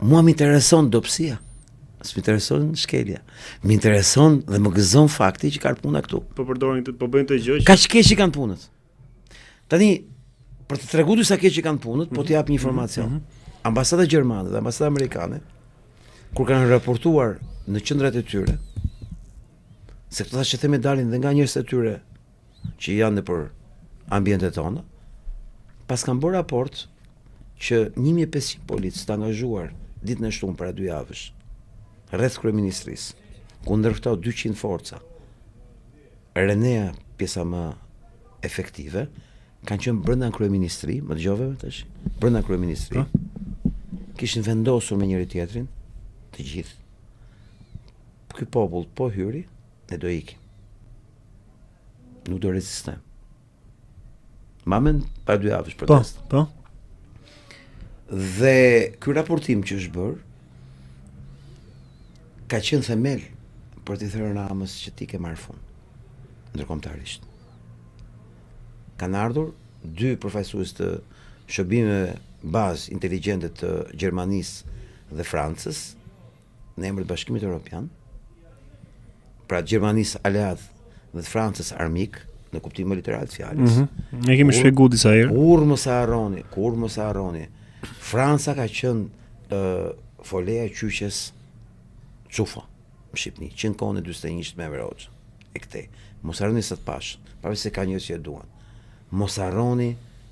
Mua më intereson dobësia. S'më intereson shkelja. Më intereson dhe më gëzon fakti që ka puna këtu. Po përdorin po bëjnë të gjë. Kaq keq që kanë punët. Tani për të treguar sa keq që kanë punët, po t'jap një informacion. Ambasada gjermane dhe ambasada amerikane kur kanë raportuar në qendrat e tyre, se këto tash që theme dalin dhe nga njerëz të tyre që janë nëpër ambientet tona, pas kanë bërë raport që 1500 policë të angazhuar ditën e shtunë para 2 javësh rreth kryeministrisë, kundër këto 200 forca. Renea, pjesa më efektive, kanë qenë brenda kryeministri, më dëgjove tash? Brenda kryeministri. Kishin vendosur me njëri tjetrin, të gjithë. Ky popull po hyri, ne do ikim. Nuk do rezistojmë. Mamen pa 2 javësh protest. Po. Dhe ky raportim që është bërë ka qenë themel për t'i thënë Ramës që ti ke marrë fund ndërkombëtarisht. Kanë ardhur 2 përfaqësues të shërbimeve bazë inteligjente të Gjermanisë dhe Francës në emër të Bashkimit Evropian, pra Gjermanisë aleat dhe të Francës armik në kuptim më literal të fjalës. Ne kemi shpjeguar disa herë. Kur mos e harroni. Franca ka qenë foleja e qyqes Çufa në Shqipëri, që në kohën e 41 me Roxha. E këtej, mos harroni sa të pashën, pavarësisht se ka njerëz që e duan. Mos harroni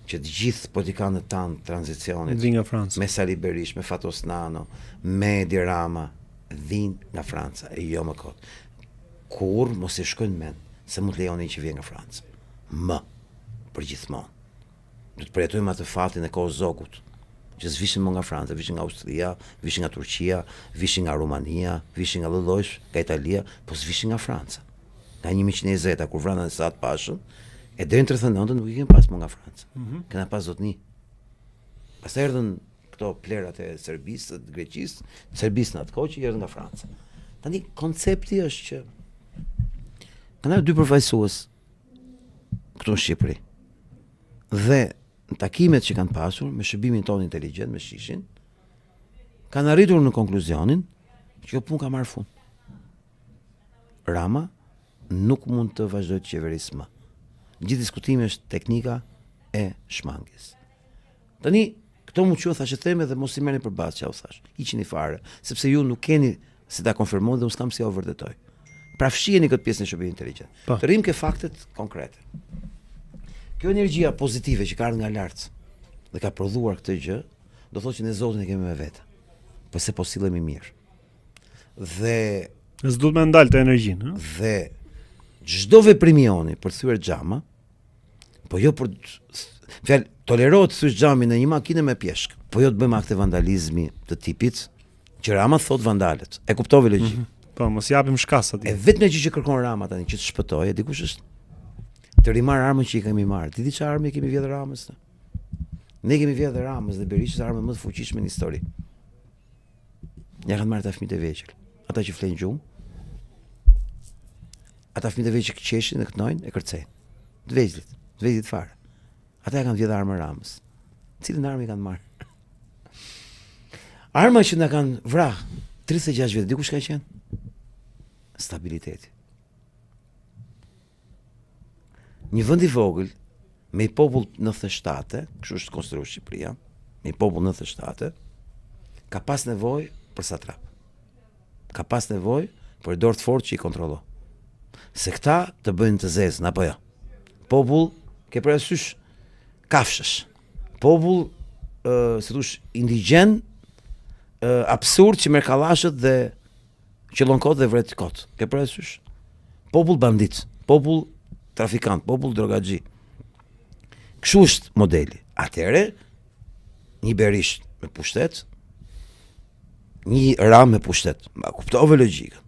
që të gjithë politikanët tanë tranzicionit Vinë nga Franca. Me Sali Berish, me Fatos Nano, me Edi Rama, vinë nga Franca, e jo më kot. Kur mos e shkojnë mend se mund të lejoni që vjen nga Franca. Përgjithmonë. Do të përjetojmë atë fatin e kohës Zogut, që s'vishin më nga Franca, vishin nga Austria, vishin nga Turqia, vishin nga Rumania, vishin nga lloj-lloj, nga Italia, po s'vishin nga Franca. Nga 1120 kur vrana në Saat Pashën, e deri në 39 nuk i kemi pas më nga Franca. Kena pas zotni. Pastaj erdhën këto plerat e Serbisë, të Greqisë, Serbisë në atë kohë që erdhën nga Franca. Tani koncepti është që kanë 2 përfaqësues këtu në Shqipëri. Dhe në takimet që kanë pasur me shërbimin tonë inteligjent, me Shishin, kanë arritur në konkluzionin që kjo punë ka marrë fund. Rama nuk mund të vazhdojë të qeverisë më. Gjithë diskutimi është teknika e shmangjes. Tani, këto mu që thashë theme dhe mos i merrni përballë çau thash. Hiqini fare, sepse ju nuk keni si ta konfirmoni dhe unë s'kam si ja vërtetoj. Pra fshiheni këtë pjesën e shërbimit inteligjent. Të rrim ke faktet konkrete. Kjo energjia pozitive që ka ardhur nga lart dhe ka prodhuar këtë gjë, do thotë që ne Zotin e kemi me vete. Po se po sillemi mirë. Dhe s'duhet më ndal të energjinë, ëh? Dhe çdo veprim joni për thyer xhama, po jo për fjalë tolerohet të thysh xhamin në një makinë me pjeshk, po jo të bëjmë akte vandalizmi të tipit që Rama thot vandalet. E kuptove logjik. Po, mos japim shkas atij. E vetëm gjë që kërkon Rama tani që të shpëtojë, dikush është të rimar armën që i kemi marrë. Ti di çfarë armë kemi vjedhur Ramës? Ne kemi vjedhur Ramës dhe Berishës armën më të fuqishme në histori. Ja kanë marrë ata fëmijët e vegjël, ata që flen gjumë, ata fëmijët e vegjël që qeshin, e knojnë, e kërcejnë. Të vegjëlit fare. Ata ja kanë vjedhur armën Ramës. Cilën armë i kanë marrë? Arma që na kanë vrah 36 vjet, dikush ka qenë? Stabiliteti. Një vend i vogël me i popull 97, kështu është konstruar Shqipëria, me i popull 97, ka pas nevojë për satrap. Ka pas nevojë për dorë të fortë që i kontrollon. Se këta të bëjnë të zezën apo jo. Popull ke parasysh kafshësh. Popull si thosh indigjen, absurd që merr kallashët dhe qëllon kot dhe vret kot. Ke parasysh? Popull bandit, popull trafikant, popull drogaxhi. Kështu është modeli. Atëre një Berish me pushtet, një Ram me pushtet. Ma kuptove logjikën.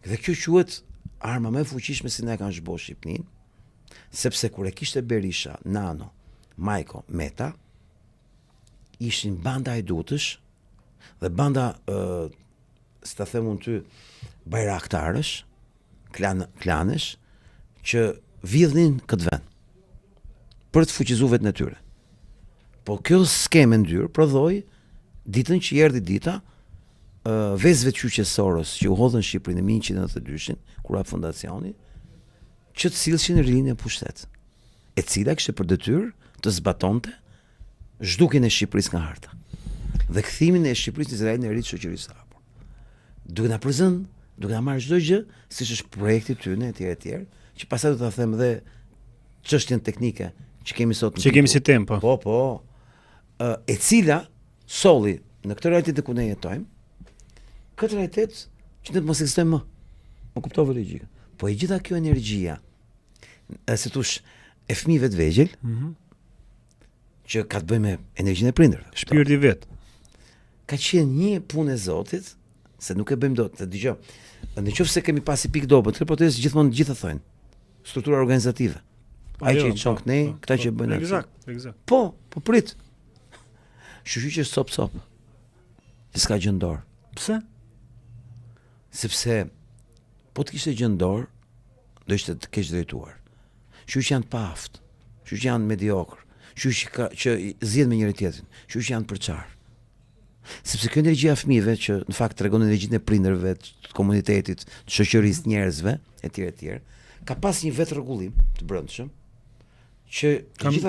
Dhe kjo quhet arma më e fuqishme si ne kanë zhbosh Shqipnin, sepse kur e kishte Berisha, Nano, Majko, Meta, ishin banda e dutësh dhe banda si ta them unë ty bajraktarësh, klanesh që vidhnin këtë vend për të fuqizuar vetën e tyre. Po kjo skemë ndyrë prodhoi ditën që erdhi dita, vezëve të qyqe Soros që u hodhën Shqipërinë në 1992-shin, kur hap fondacioni, që të sillshin rinë e pushtet, e cila kishte për detyrë të zbatonte zhdukjen e Shqipërisë nga harta dhe kthimin e Shqipërisë në Izraelin e ri të shoqërisë së hapur. Duke na përzënë, duke na marrë çdo gjë, siç është projekti tyne etj, që pastaj do ta them dhe çështjen teknike që kemi sot. Që kemi si tempo. Po. E cila solli në këtë realitet ku ne jetojmë, këtë realitet që ne mos ekzistojmë më. Më kuptove logjika. Po e gjitha kjo energjia, si thosh, e fëmijëve të vegjël, që ka të bëjë me energjinë e prindërve. Shpirti vet. Ka qenë një punë e Zotit, se nuk e bëjmë dot, të dëgjoj. Nëse kemi pasi pikë dobët, këtë protestë gjithmonë gjithë thonë. Struktura organizative. Ai që i çon këtej, këta që bëjnë atë. Eksakt. Po prit. Shushy që stop. Që s'ka gjë në dorë. Pse? Sepse po të kishte gjë në dorë, do ishte të keq drejtuar. Shushy janë të paaft. Shushy janë mediokër. Shushy që zgjedh me njëri tjetrin. Shushy janë përçar. Sepse kjo energjia e fëmijëve që në fakt tregon energjinë e prindërve, të komunitetit, të shoqërisë, njerëzve, etj, ka pas një vetë rregullim të brendshëm që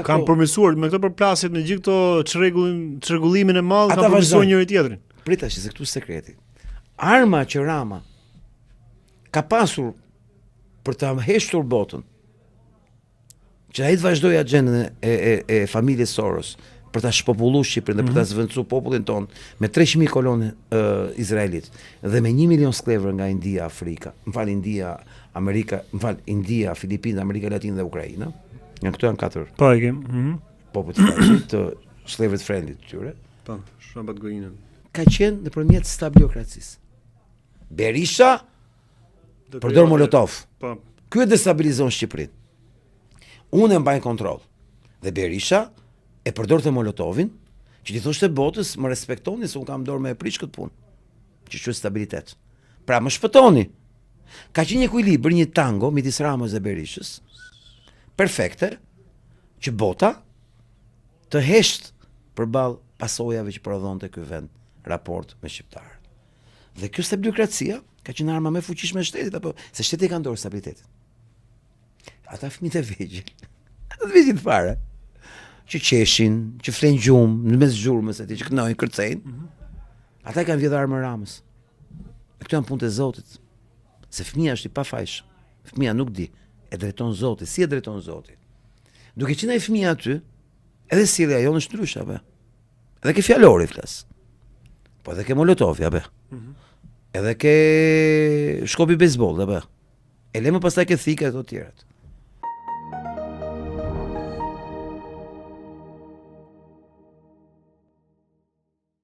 kam përmirësuar me këto përplasjet me gjithë këto çrregullimin e madh, kanë përmirësuar njëri tjetrin. Pritash se këtu sekreti. Arma që Rama ka pasur për të heshtur botën, që ai të vazhdojë agjendën e familjes Soros për ta shpopulluar Shqipërinë dhe për ta zvendësuar popullin ton me 300.000 kolonë izraelit dhe me 1 milion sklever nga India, Afrika, India, Filipinë, Amerika Latine dhe Ukraina. Nga këto janë 4. Po e kem. Popull të skleverët friendly të tyre. Po, shabat gojinën. Ka qenë nëpërmjet stabiliokracisë. Berisha përdor Molotov. Po. Ky e destabilizon Shqipërinë. Unë e mbaj kontroll. Dhe Berisha e përdorte Molotovin, që ti thoshte botës, më respektoni se unë kam dorë me e prish këtë punë, që quhet stabilitet. Pra më shpëtoni. Ka qenë një ekuilibër, një tango midis Ramës dhe Berishës, perfekte, që bota të hesht përballë pasojave që prodhonte ky vend raport me shqiptarët. Dhe kjo stabiliokracia ka qenë arma më e fuqishme e shtetit, apo se shteti ka dorë stabilitetin. Ata fëmijët e vegjël, ata të vegjël fare, që qeshin, që flenë gjumë, në mes zhurmës aty, që kënojnë, kërcejnë, ata kanë vjedhur armën Ramës. Këto janë punë të Zotit. Se fëmia është i pafajshëm. Fëmia nuk di, e drejton Zoti, si e drejton Zoti. Duke qenë ai fëmia aty, edhe sjellja jonë është ndryshe, apo. Edhe ke fjalori flas. Po edhe ke Molotovi, apo. Edhe ke shkopi bejsboll, apo. E lëmë pastaj ke thika e të tjerat.